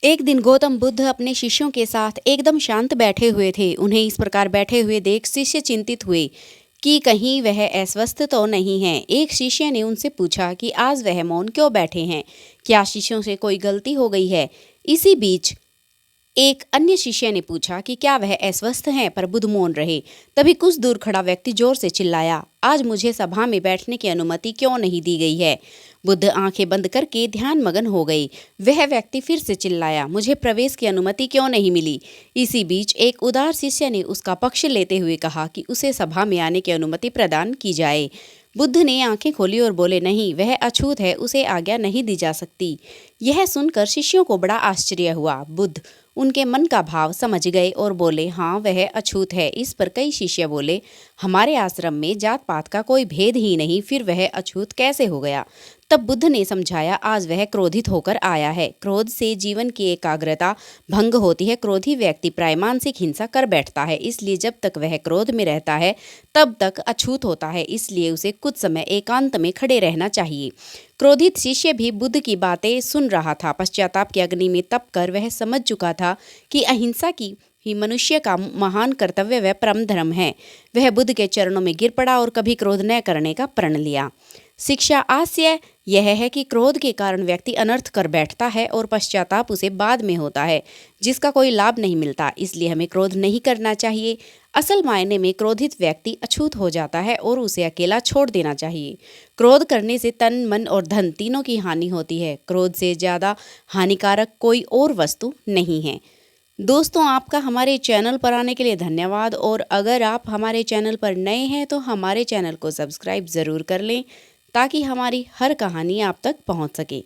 एक दिन गौतम बुद्ध अपने शिष्यों के साथ एकदम शांत बैठे हुए थे। उन्हें इस प्रकार बैठे हुए देख शिष्य चिंतित हुए कि कहीं वह अस्वस्थ तो नहीं है। एक शिष्य ने उनसे पूछा कि आज वह मौन क्यों बैठे हैं, क्या शिष्यों से कोई गलती हो गई है। इसी बीच एक अन्य शिष्य ने पूछा कि क्या वह अस्वस्थ हैं, पर बुद्ध मौन रहे। तभी कुछ दूर खड़ा व्यक्ति जोर से चिल्लाया, आज मुझे सभा में बैठने की अनुमति क्यों नहीं दी गई है। बुद्ध आंखें बंद करके ध्यान मगन हो गई। वह व्यक्ति फिर से चिल्लाया, मुझे प्रवेश की अनुमति क्यों नहीं मिली। इसी बीच एक उदार शिष्य ने उसका पक्ष लेते हुए कहा कि उसे सभा में आने की अनुमति प्रदान की जाए। बुद्ध ने आंखें खोली और बोले, नहीं, वह अछूत है, उसे आज्ञा नहीं दी जा सकती। यह सुनकर शिष्यों को बड़ा आश्चर्य हुआ। बुद्ध उनके मन का भाव समझ गए और बोले, हाँ, वह अछूत है। इस पर कई शिष्य बोले, हमारे आश्रम में जात पात का कोई भेद ही नहीं, फिर वह अछूत कैसे हो गया। तब बुद्ध ने समझाया, आज वह क्रोधित होकर आया है। क्रोध से जीवन की एकाग्रता भंग होती है। क्रोधी व्यक्ति प्राय मानसिक हिंसा कर बैठता है, इसलिए जब तक वह क्रोध में रहता है तब तक अछूत होता है। इसलिए उसे कुछ समय एकांत में खड़े रहना चाहिए। क्रोधित शिष्य भी बुद्ध की बातें सुन रहा था। पश्चाताप की अग्नि में तप कर वह समझ चुका था कि अहिंसा की ही मनुष्य का महान कर्तव्य व परम धर्म है। वह बुद्ध के चरणों में गिर पड़ा और कभी क्रोध न करने का प्रण लिया। शिक्षा आशय यह है कि क्रोध के कारण व्यक्ति अनर्थ कर बैठता है और पश्चाताप उसे बाद में होता है, जिसका कोई लाभ नहीं मिलता। इसलिए हमें क्रोध नहीं करना चाहिए। असल मायने में क्रोधित व्यक्ति अछूत हो जाता है और उसे अकेला छोड़ देना चाहिए। क्रोध करने से तन, मन और धन तीनों की हानि होती है। क्रोध से ज़्यादा हानिकारक कोई और वस्तु नहीं है। दोस्तों, आपका हमारे चैनल पर आने के लिए धन्यवाद। और अगर आप हमारे चैनल पर नए हैं तो हमारे चैनल को सब्सक्राइब ज़रूर कर लें, ताकि हमारी हर कहानी आप तक पहुंच सके।